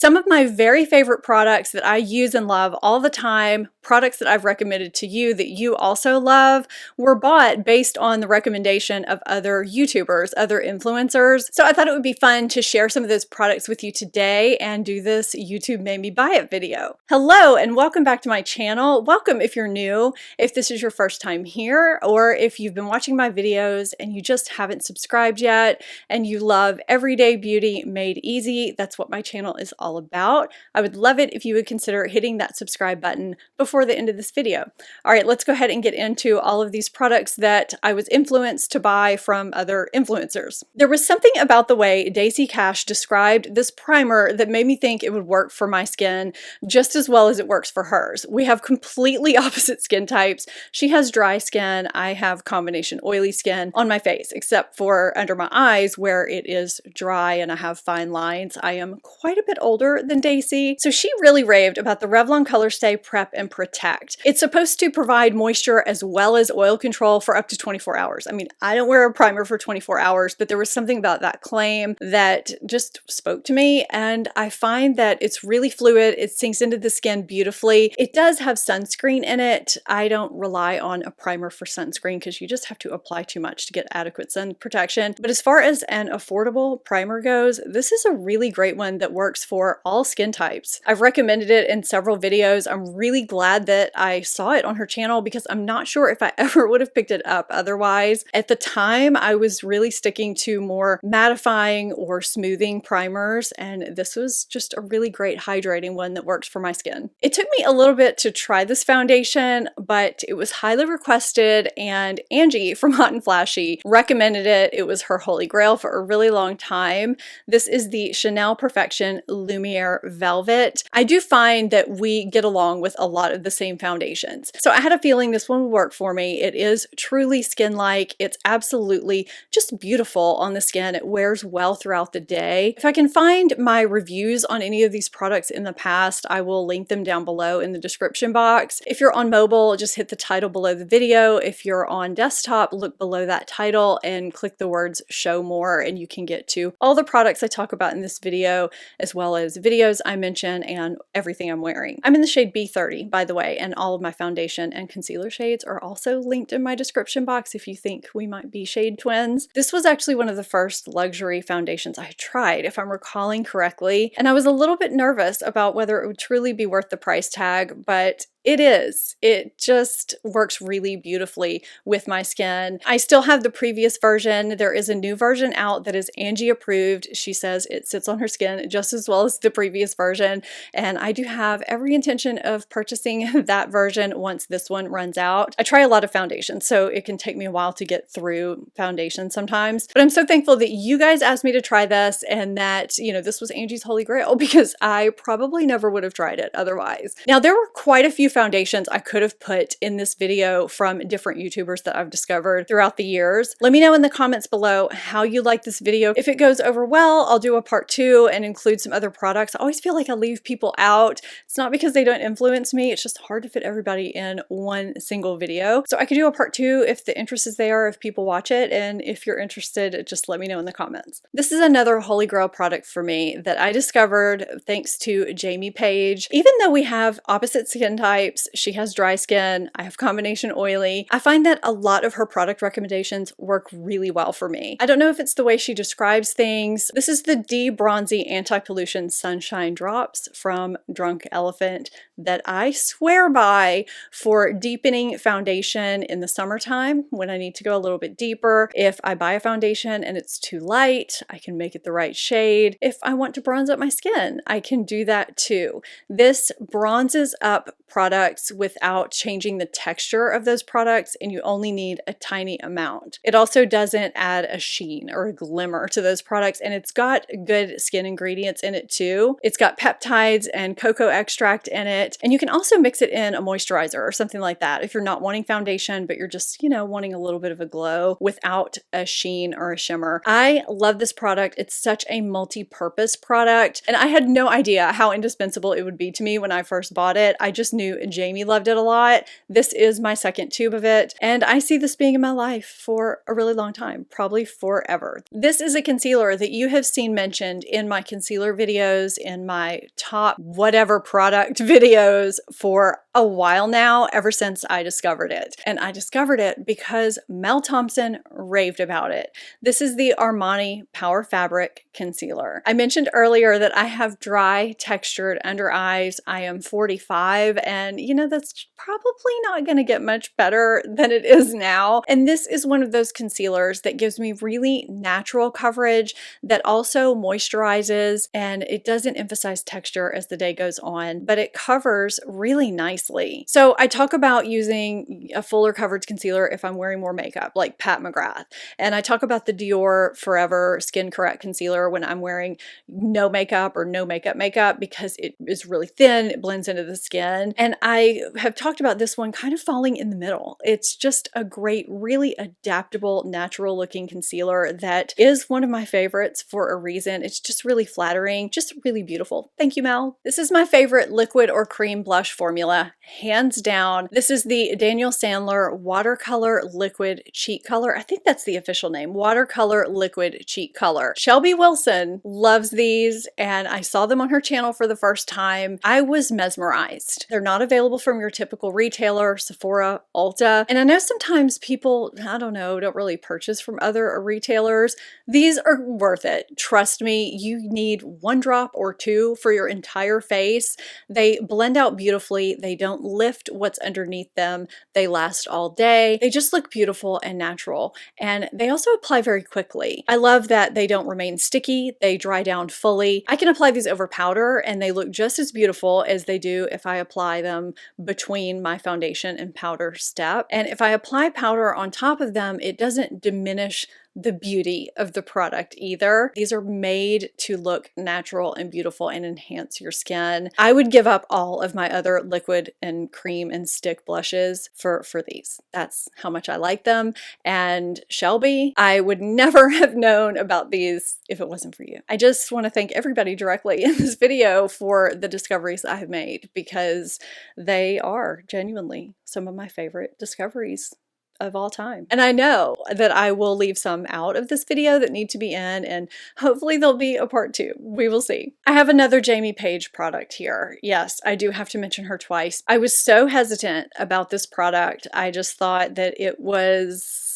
Some of my very favorite products that I use and love all the time, products that I've recommended to you that you also love, were bought based on the recommendation of other YouTubers, other influencers. So I thought it would be fun to share some of those products with you today and do this YouTube made me buy it video. Hello and welcome back to my channel. Welcome if you're new, if this is your first time here, or if you've been watching my videos and you just haven't subscribed yet and you love everyday beauty made easy. That's what my channel is all about. I would love it if you would consider hitting that subscribe button before the end of this video. All right, let's go ahead and get into all of these products that I was influenced to buy from other influencers. There was something about the way Daisy Cash described this primer that made me think it would work for my skin just as well as it works for hers. We have completely opposite skin types. She has dry skin. I have combination oily skin on my face, except for under my eyes where it is dry and I have fine lines. I am quite a bit older than Daisy. So she really raved about the Revlon Color Stay Prep and Protect. It's supposed to provide moisture as well as oil control for up to 24 hours. I mean, I don't wear a primer for 24 hours, but there was something about that claim that just spoke to me. And I find that it's really fluid. It sinks into the skin beautifully. It does have sunscreen in it. I don't rely on a primer for sunscreen because you just have to apply too much to get adequate sun protection. But as far as an affordable primer goes, this is a really great one that works for all skin types. I've recommended it in several videos. I'm really glad that I saw it on her channel because I'm not sure if I ever would have picked it up otherwise. At the time, I was really sticking to more mattifying or smoothing primers, and this was just a really great hydrating one that works for my skin. It took me a little bit to try this foundation, but it was highly requested, and Angie from Hot and Flashy recommended it. It was her holy grail for a really long time. This is the Chanel Perfection Lumiere Velvet. I do find that we get along with a lot of the same foundations. So I had a feeling this one would work for me. It is truly skin-like. It's absolutely just beautiful on the skin. It wears well throughout the day. If I can find my reviews on any of these products in the past, I will link them down below in the description box. If you're on mobile, just hit the title below the video. If you're on desktop, look below that title and click the words show more, and you can get to all the products I talk about in this video, as well as videos I mention and everything I'm wearing. I'm in the shade B30, by the way, and all of my foundation and concealer shades are also linked in my description box if you think we might be shade twins. This was actually one of the first luxury foundations I tried, if I'm recalling correctly, and I was a little bit nervous about whether it would truly be worth the price tag, but it is. It just works really beautifully with my skin. I still have the previous version. There is a new version out that is Angie approved. She says it sits on her skin just as well as the previous version, and I do have every intention of purchasing that version once this one runs out. I try a lot of foundations, so it can take me a while to get through foundation sometimes, but I'm so thankful that you guys asked me to try this and that, you know, this was Angie's holy grail because I probably never would have tried it otherwise. Now, there were quite a few foundations I could have put in this video from different YouTubers that I've discovered throughout the years. Let me know in the comments below how you like this video. If it goes over well, I'll do a part 2 and include some other products. I always feel like I leave people out. It's not because they don't influence me, it's just hard to fit everybody in one single video. So I could do a part 2 if the interest is there, if people watch it, and if you're interested, just let me know in the comments. This is another holy grail product for me that I discovered thanks to Jamie Page. Even though we have opposite skin types, she has dry skin, I have combination oily, I find that a lot of her product recommendations work really well for me. I don't know if it's the way she describes things. This is the De-Bronzy Anti-Pollution Sunshine Drops from Drunk Elephant that I swear by for deepening foundation in the summertime when I need to go a little bit deeper. If I buy a foundation and it's too light, I can make it the right shade. If I want to bronze up my skin, I can do that too. This bronzes up products without changing the texture of those products, and you only need a tiny amount. It also doesn't add a sheen or a glimmer to those products, and it's got good skin ingredients in it too. It's got peptides and cocoa extract in it, and you can also mix it in a moisturizer or something like that if you're not wanting foundation, but you're just, you know, wanting a little bit of a glow without a sheen or a shimmer. I love this product. It's such a multi-purpose product, and I had no idea how indispensable it would be to me when I first bought it. I just knew and Jamie loved it a lot. This is my second tube of it, and I see this being in my life for a really long time, probably forever. This is a concealer that you have seen mentioned in my concealer videos, in my top whatever product videos for a while now, ever since I discovered it. And I discovered it because Mel Thompson raved about it. This is the Armani Power Fabric Concealer. I mentioned earlier that I have dry, textured under eyes. I am 45, and you know, that's probably not going to get much better than it is now. And this is one of those concealers that gives me really natural coverage that also moisturizes, and it doesn't emphasize texture as the day goes on, but it covers really nicely. So I talk about using a fuller coverage concealer if I'm wearing more makeup, like Pat McGrath. And I talk about the Dior Forever Skin Correct Concealer when I'm wearing no makeup or no makeup because it is really thin, it blends into the skin. And I have talked about this one kind of falling in the middle. It's just a great, really adaptable, natural looking concealer that is one of my favorites for a reason. It's just really flattering, just really beautiful. Thank you, Mel. This is my favorite liquid or cream blush formula, hands down. This is the Daniel Sandler Watercolor Liquid Cheek Color. I think that's the official name, Watercolor Liquid Cheek Color. Shelby Wilson loves these, and I saw them on her channel for the first time. I was mesmerized. They're not available from your typical retailer, Sephora, Ulta, and I know sometimes people, I don't know, don't really purchase from other retailers. These are worth it. Trust me, you need one drop or two for your entire face. They blend out beautifully. They don't lift what's underneath them. They last all day. They just look beautiful and natural, and they also apply very quickly. I love that they don't remain sticky. They dry down fully. I can apply these over powder, and they look just as beautiful as they do if I apply them between my foundation and powder step. And if I apply powder on top of them, it doesn't diminish the beauty of the product either. These are made to look natural and beautiful and enhance your skin. I would give up all of my other liquid and cream and stick blushes for these. That's how much I like them. And Shelby, I would never have known about these if it wasn't for you. I just want to thank everybody directly in this video for the discoveries I have made, because they are genuinely some of my favorite discoveries of all time. And I know that I will leave some out of this video that need to be in, and hopefully there'll be a part 2. We will see. I have another Jamie Page product here. Yes, I do have to mention her twice. I was so hesitant about this product. I just thought that it was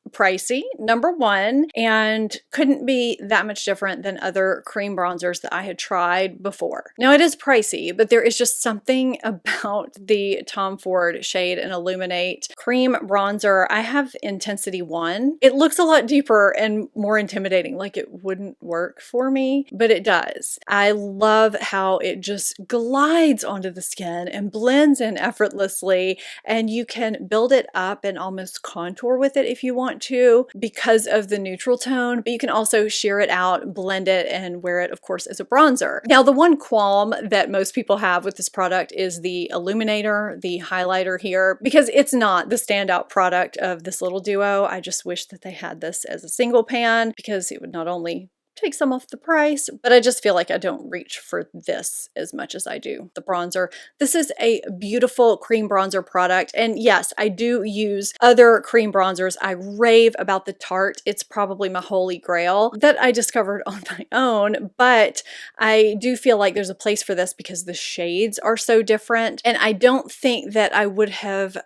pricey, number one, and couldn't be that much different than other cream bronzers that I had tried before. Now, it is pricey, but there is just something about the Tom Ford Shade and Illuminate cream bronzer. I have Intensity 1. It looks a lot deeper and more intimidating, like it wouldn't work for me, but it does. I love how it just glides onto the skin and blends in effortlessly, and you can build it up and almost contour with it if you want to because of the neutral tone, but you can also sheer it out, blend it, and wear it, of course, as a bronzer. Now, the one qualm that most people have with this product is the illuminator, the highlighter here, because it's not the standout product of this little duo. I just wish that they had this as a single pan, because it would not only take some off the price, but I just feel like I don't reach for this as much as I do the bronzer. This is a beautiful cream bronzer product, and yes, I do use other cream bronzers. I rave about the Tarte. It's probably my holy grail that I discovered on my own, but I do feel like there's a place for this because the shades are so different, and I don't think that I would have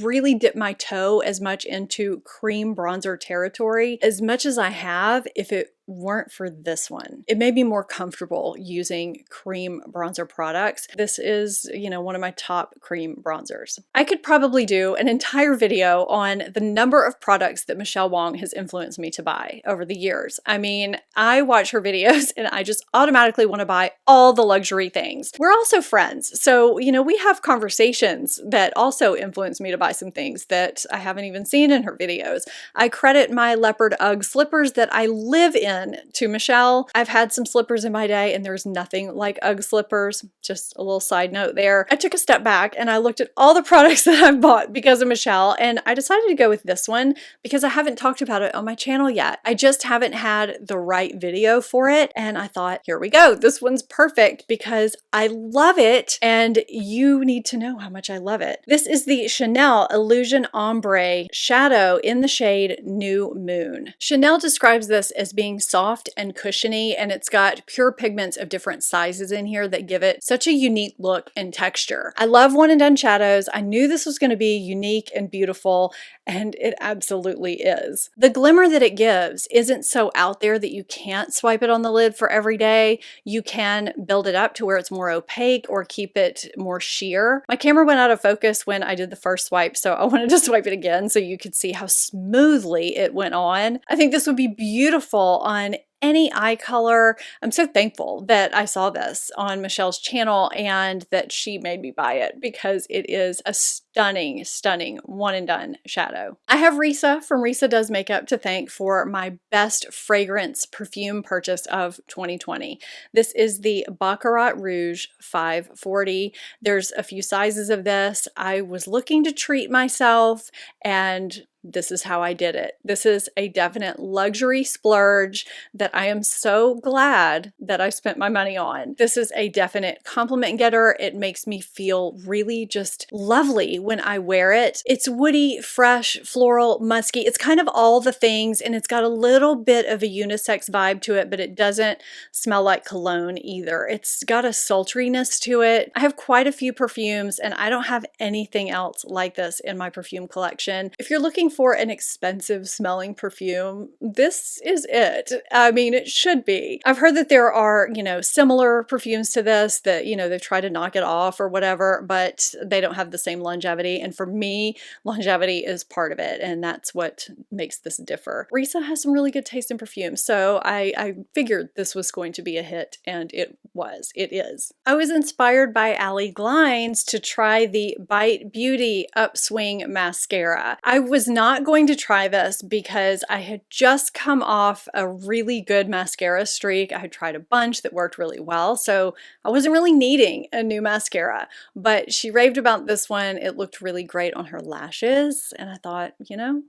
really dipped my toe as much into cream bronzer territory as much as I have if it weren't for this one. It made me more comfortable using cream bronzer products. This is, you know, one of my top cream bronzers. I could probably do an entire video on the number of products that Michelle Wong has influenced me to buy over the years. I mean, I watch her videos and I just automatically want to buy all the luxury things. We're also friends, so, you know, we have conversations that also influence me to buy some things that I haven't even seen in her videos. I credit my leopard Ugg slippers that I live in in to Michelle. I've had some slippers in my day and there's nothing like UGG slippers. Just a little side note there. I took a step back and I looked at all the products that I've bought because of Michelle, and I decided to go with this one because I haven't talked about it on my channel yet. I just haven't had the right video for it, and I thought, here we go. This one's perfect because I love it and you need to know how much I love it. This is the Chanel Illusion Ombre Shadow in the shade New Moon. Chanel describes this as being soft and cushiony, and it's got pure pigments of different sizes in here that give it such a unique look and texture. I love one and done shadows. I knew this was going to be unique and beautiful, and it absolutely is. The glimmer that it gives isn't so out there that you can't swipe it on the lid for every day. You can build it up to where it's more opaque or keep it more sheer. My camera went out of focus when I did the first swipe, so I wanted to swipe it again so you could see how smoothly it went on. I think this would be beautiful on any eye color. I'm so thankful that I saw this on Michelle's channel and that she made me buy it because it is a stunning, stunning one and done shadow. I have Risa from Risa Does Makeup to thank for my best fragrance perfume purchase of 2020. This is the Baccarat Rouge 540. There's a few sizes of this. I was looking to treat myself and this is how I did it. This is a definite luxury splurge that I am so glad that I spent my money on. This is a definite compliment getter. It makes me feel really just lovely when I wear it. It's woody, fresh, floral, musky. It's kind of all the things, and it's got a little bit of a unisex vibe to it, but it doesn't smell like cologne either. It's got a sultriness to it. I have quite a few perfumes, and I don't have anything else like this in my perfume collection. If you're looking for an expensive smelling perfume, this is it. I mean, it should be. I've heard that there are, similar perfumes to this that, they've tried to knock it off or whatever, but they don't have the same longevity. And for me, longevity is part of it. And that's what makes this differ. Risa has some really good taste in perfume. So I figured this was going to be a hit, and it was. It is. I was inspired by Allie Glines to try the Bite Beauty Upswing Mascara. I was not going to try this because I had just come off a really good mascara streak. I had tried a bunch that worked really well, so I wasn't really needing a new mascara, but she raved about this one. It looked really great on her lashes, and I thought,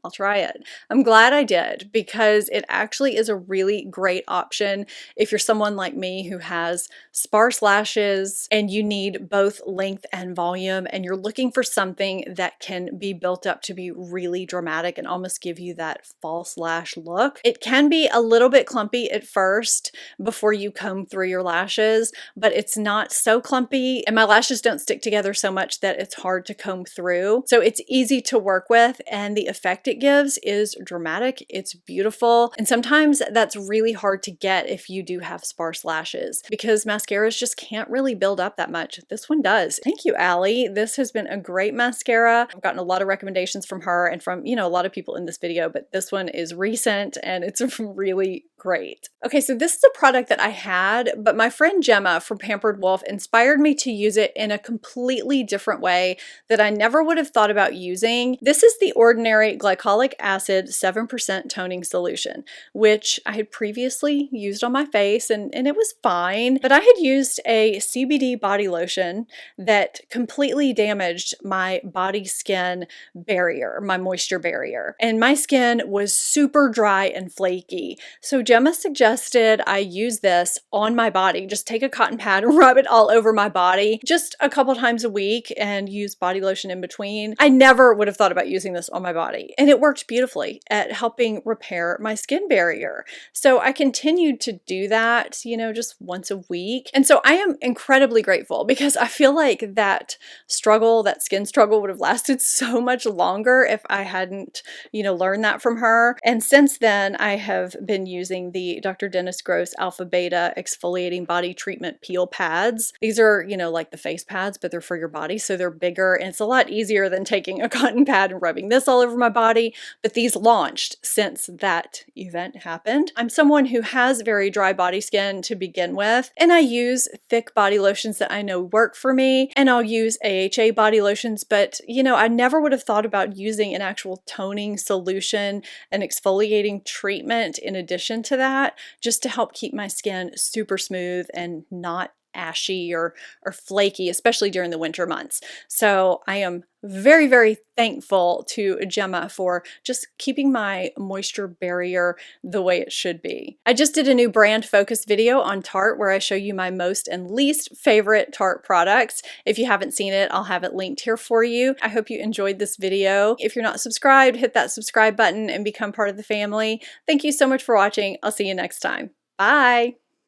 I'll try it. I'm glad I did because it actually is a really great option if you're someone like me who has sparse lashes and you need both length and volume, and you're looking for something that can be built up to be really dramatic and almost give you that false lash look. It can be a little bit clumpy at first before you comb through your lashes, but it's not so clumpy, and my lashes don't stick together so much that it's hard to comb through. So it's easy to work with, and the effect it gives is dramatic. It's beautiful, and sometimes that's really hard to get if you do have sparse lashes because mascaras just can't really build up that much. This one does. Thank you, Allie. This has been a great mascara. I've gotten a lot of recommendations from her and from, a lot of people in this video, but this one is recent and it's really great. Okay, so this is a product that I had, but my friend Gemma from Pampered Wolf inspired me to use it in a completely different way that I never would have thought about using. This is the Ordinary Glycolic Acid 7% Toning Solution, which I had previously used on my face and it was fine, but I had used a CBD body lotion that completely damaged my body skin barrier, my moisture barrier, and my skin was super dry and flaky. So Gemma suggested I use this on my body. Just take a cotton pad and rub it all over my body just a couple times a week and use body lotion in between. I never would have thought about using this on my body, and it worked beautifully at helping repair my skin barrier. So I continued to do that, just once a week. And so I am incredibly grateful because I feel like that struggle, that skin struggle would have lasted so much longer if I hadn't, learned that from her. And since then, I have been using the Dr. Dennis Gross Alpha Beta Exfoliating Body Treatment Peel Pads. These are, like the face pads, but they're for your body, so they're bigger, and it's a lot easier than taking a cotton pad and rubbing this all over my body. But these launched since that event happened. I'm someone who has very dry body skin to begin with, and I use thick body lotions that I know work for me, and I'll use AHA body lotions, but I never would have thought about using an actual toning solution, an exfoliating treatment in addition to that just to help keep my skin super smooth and not ashy or flaky, especially during the winter months. So I am very, very thankful to Gemma for just keeping my moisture barrier the way it should be. I just did a new brand focus video on Tarte where I show you my most and least favorite Tarte products. If you haven't seen it, I'll have it linked here for you. I hope you enjoyed this video. If you're not subscribed, hit that subscribe button and become part of the family. Thank you so much for watching. I'll see you next time. Bye!